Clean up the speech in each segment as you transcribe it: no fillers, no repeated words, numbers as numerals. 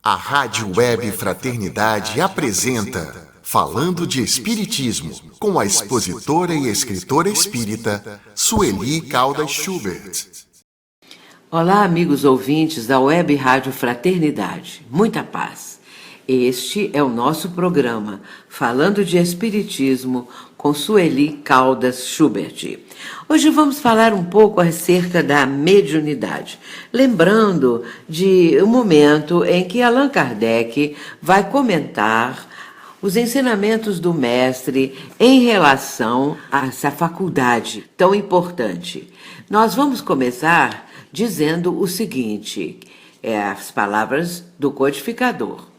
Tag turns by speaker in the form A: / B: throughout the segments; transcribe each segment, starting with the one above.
A: A Rádio Web Fraternidade apresenta Falando de Espiritismo, com a expositora e escritora espírita Sueli Caldas Schubert.
B: Olá, amigos ouvintes da Web Rádio Fraternidade. Muita paz. Este é o nosso programa Falando de Espiritismo com Sueli Caldas Schubert. Hoje vamos falar um pouco acerca da mediunidade, lembrando de um momento em que Allan Kardec vai comentar os ensinamentos do mestre em relação a essa faculdade tão importante. Nós vamos começar dizendo o seguinte, as palavras do codificador.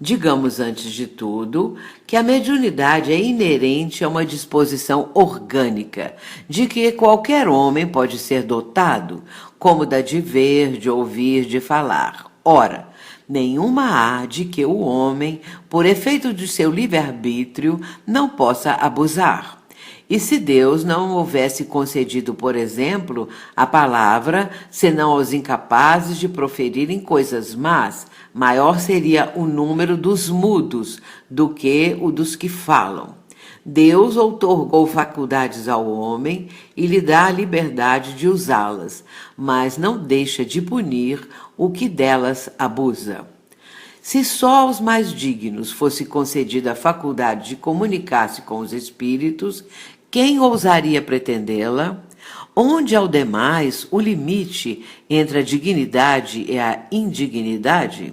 B: Digamos, antes de tudo, que a mediunidade é inerente a uma disposição orgânica, de que qualquer homem pode ser dotado, como da de ver, de ouvir, de falar. Ora, nenhuma há de que o homem, por efeito de seu livre-arbítrio, não possa abusar. E se Deus não houvesse concedido, por exemplo, a palavra, senão aos incapazes de proferirem coisas más, maior seria o número dos mudos do que o dos que falam. Deus outorgou faculdades ao homem e lhe dá a liberdade de usá-las, mas não deixa de punir o que delas abusa. Se só aos mais dignos fosse concedida a faculdade de comunicar-se com os espíritos, quem ousaria pretendê-la? Onde ao demais o limite entre a dignidade e a indignidade?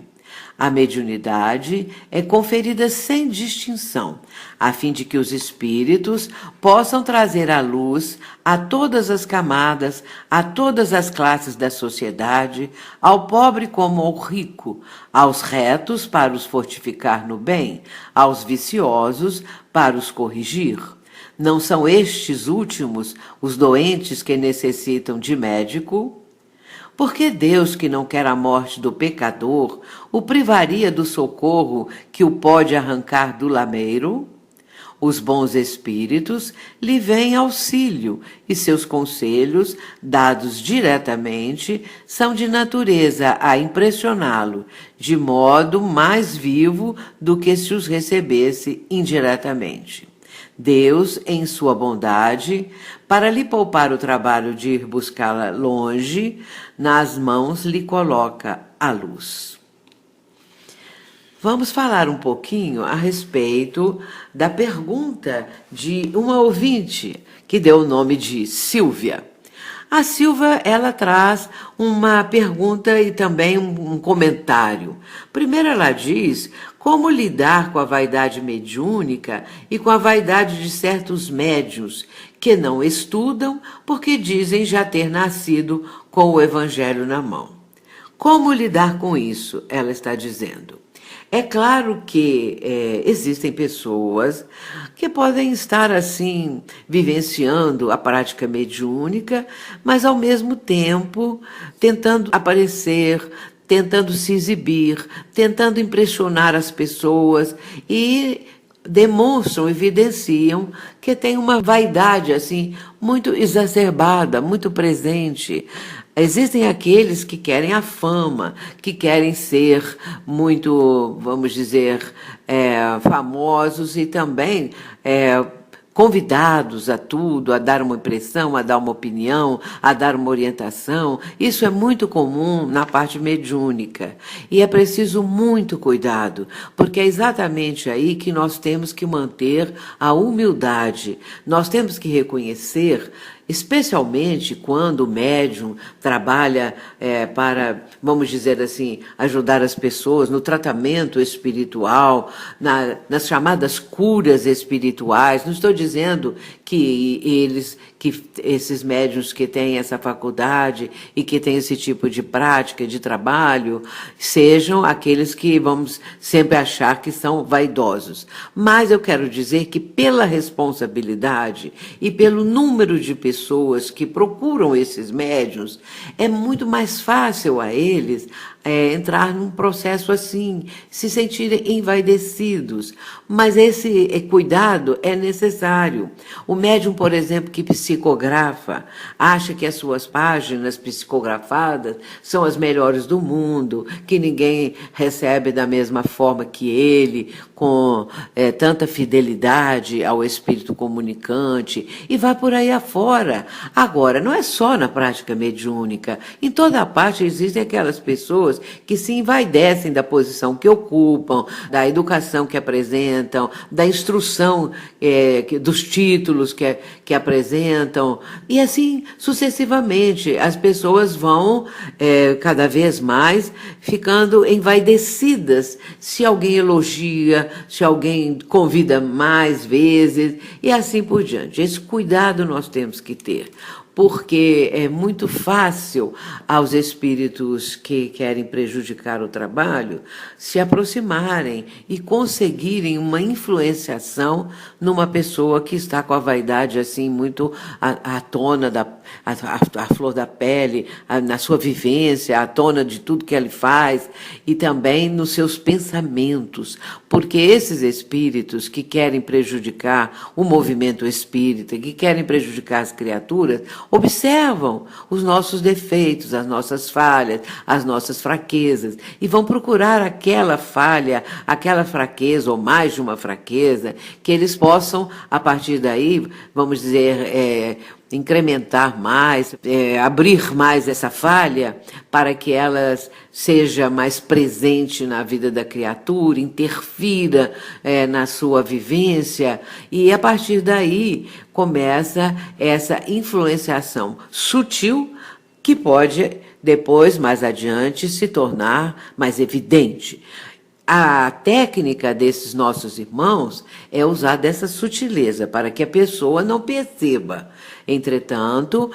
B: A mediunidade é conferida sem distinção, a fim de que os espíritos possam trazer à luz a todas as camadas, a todas as classes da sociedade, ao pobre como ao rico, aos retos para os fortificar no bem, aos viciosos para os corrigir. Não são estes últimos os doentes que necessitam de médico? Porque Deus, que não quer a morte do pecador, o privaria do socorro que o pode arrancar do lameiro? Os bons espíritos lhe vêm auxílio, e seus conselhos, dados diretamente, são de natureza a impressioná-lo, de modo mais vivo do que se os recebesse indiretamente. Deus, em sua bondade, para lhe poupar o trabalho de ir buscá-la longe, nas mãos lhe coloca a luz. Vamos falar um pouquinho a respeito da pergunta de uma ouvinte, que deu o nome de Silvia. A Silvia, ela traz uma pergunta e também um comentário. Primeiro ela diz como lidar com a vaidade mediúnica e com a vaidade de certos médiuns que não estudam porque dizem já ter nascido com o evangelho na mão. Como lidar com isso? Ela está dizendo. É claro que existem pessoas que podem estar assim vivenciando a prática mediúnica, mas ao mesmo tempo tentando aparecer, tentando se exibir, tentando impressionar as pessoas e demonstram, evidenciam que tem uma vaidade assim muito exacerbada, muito presente. Existem aqueles que querem a fama, que querem ser muito, vamos dizer, famosos e também convidados a tudo, a dar uma impressão, a dar uma opinião, a dar uma orientação. Isso é muito comum na parte mediúnica. E é preciso muito cuidado, porque é exatamente aí que nós temos que manter a humildade. Nós temos que reconhecer, especialmente quando o médium trabalha para, vamos dizer assim, ajudar as pessoas no tratamento espiritual, nas chamadas curas espirituais. Não estou dizendo que esses médiuns que têm essa faculdade e que têm esse tipo de prática, de trabalho, sejam aqueles que vamos sempre achar que são vaidosos. Mas eu quero dizer que pela responsabilidade e pelo número de pessoas que procuram esses médiuns, é muito mais fácil a eles entrar num processo assim, se sentirem envaidecidos. Mas esse cuidado é necessário. O médium, por exemplo, que psicografa, acha que as suas páginas psicografadas são as melhores do mundo, que ninguém recebe da mesma forma que ele, com tanta fidelidade ao espírito comunicante, e vai por aí afora. Agora, não é só na prática mediúnica. Em toda parte existem aquelas pessoas que se envaidecem da posição que ocupam, da educação que apresentam, da instrução dos títulos que apresentam, e assim sucessivamente. As pessoas vão cada vez mais ficando envaidecidas se alguém elogia, se alguém convida mais vezes, e assim por diante. Esse cuidado nós temos que ter, porque é muito fácil aos espíritos que querem prejudicar o trabalho se aproximarem e conseguirem uma influenciação numa pessoa que está com a vaidade assim muito à tona, à flor da pele, na sua vivência, à tona de tudo que ele faz, e também nos seus pensamentos, porque esses espíritos que querem prejudicar o movimento espírita, que querem prejudicar as criaturas, observam os nossos defeitos, as nossas falhas, as nossas fraquezas, e vão procurar aquela falha, aquela fraqueza, ou mais de uma fraqueza, que eles possam, a partir daí, vamos dizer, incrementar mais, abrir mais essa falha, para que ela seja mais presente na vida da criatura, interfira na sua vivência, e a partir daí começa essa influenciação sutil que pode depois, mais adiante, se tornar mais evidente. A técnica desses nossos irmãos é usar dessa sutileza para que a pessoa não perceba. Entretanto,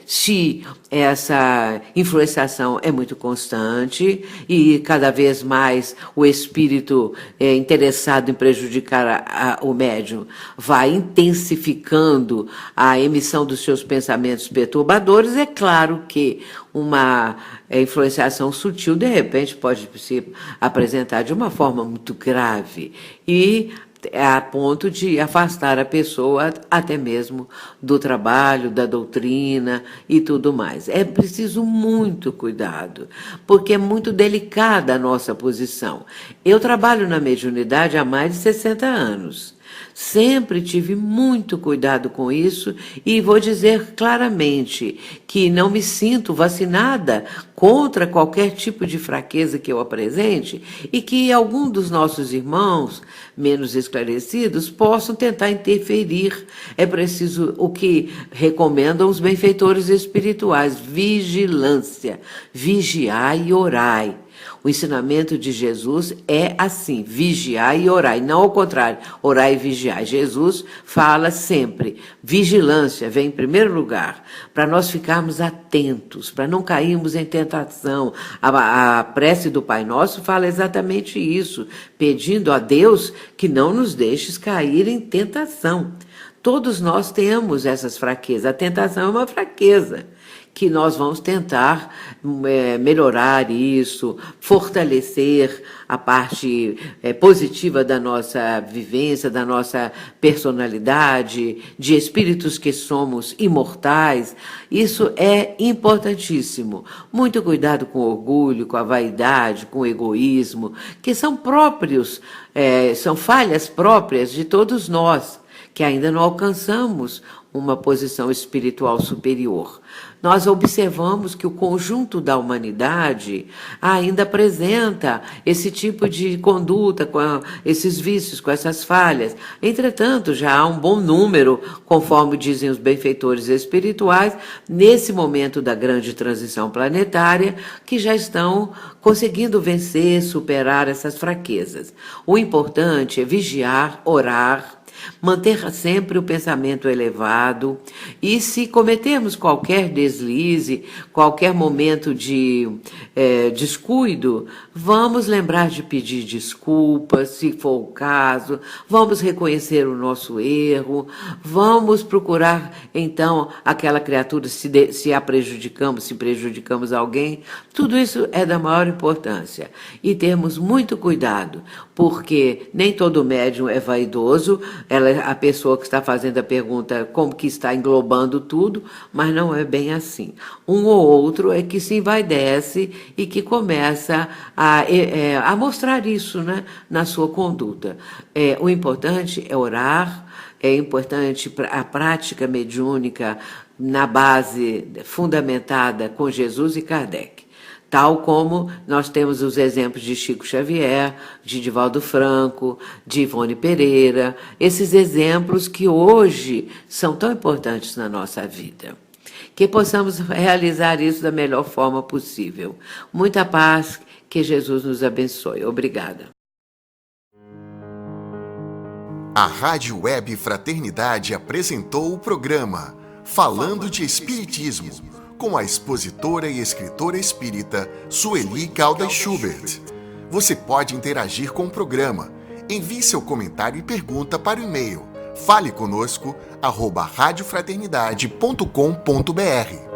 B: se essa influenciação é muito constante e cada vez mais o espírito interessado em prejudicar o médium vai intensificando a emissão dos seus pensamentos perturbadores, é claro que uma influenciação sutil, de repente, pode se apresentar de uma forma muito grave e a ponto de afastar a pessoa até mesmo do trabalho, da doutrina e tudo mais. É preciso muito cuidado, porque é muito delicada a nossa posição. Eu trabalho na mediunidade há mais de 60 anos. Sempre tive muito cuidado com isso e vou dizer claramente que não me sinto vacinada contra qualquer tipo de fraqueza que eu apresente e que algum dos nossos irmãos menos esclarecidos possam tentar interferir. É preciso o que recomendam os benfeitores espirituais: vigilância, vigiai e orai. O ensinamento de Jesus é assim: vigiai e orai, não ao contrário, orai e vigiai. Jesus fala sempre, vigilância vem em primeiro lugar, para nós ficarmos atentos, para não cairmos em tentação. A prece do Pai Nosso fala exatamente isso, pedindo a Deus que não nos deixes cair em tentação. Todos nós temos essas fraquezas, a tentação é uma fraqueza, que nós vamos tentar melhorar isso, fortalecer a parte positiva da nossa vivência, da nossa personalidade, de espíritos que somos imortais. Isso é importantíssimo. Muito cuidado com o orgulho, com a vaidade, com o egoísmo, que são próprios, são falhas próprias de todos nós, que ainda não alcançamos uma posição espiritual superior. Nós observamos que o conjunto da humanidade ainda apresenta esse tipo de conduta, com esses vícios, com essas falhas. Entretanto, já há um bom número, conforme dizem os benfeitores espirituais, nesse momento da grande transição planetária, que já estão conseguindo vencer, superar essas fraquezas. O importante é vigiar, orar, Manter sempre o pensamento elevado e, se cometermos qualquer deslize, qualquer momento de descuido, vamos lembrar de pedir desculpas, se for o caso, vamos reconhecer o nosso erro, vamos procurar, então, aquela criatura, se a prejudicamos, se prejudicamos alguém. Tudo isso é da maior importância. E termos muito cuidado, porque nem todo médium é vaidoso, ela é a pessoa que está fazendo a pergunta como que está englobando tudo, mas não é bem assim. Um ou outro é que se envaidece e que começa a mostrar isso, né, na sua conduta. O importante é orar, é importante a prática mediúnica na base fundamentada com Jesus e Kardec. Tal como nós temos os exemplos de Chico Xavier, de Divaldo Franco, de Ivone Pereira, esses exemplos que hoje são tão importantes na nossa vida. Que possamos realizar isso da melhor forma possível. Muita paz, que Jesus nos abençoe. Obrigada.
A: A Rádio Web Fraternidade apresentou o programa Falando de Espiritismo, com a expositora e escritora espírita Sueli Caldas Schubert. Você pode interagir com o programa. Envie seu comentário e pergunta para o e-mail faleconosco@radiofraternidade.com.br.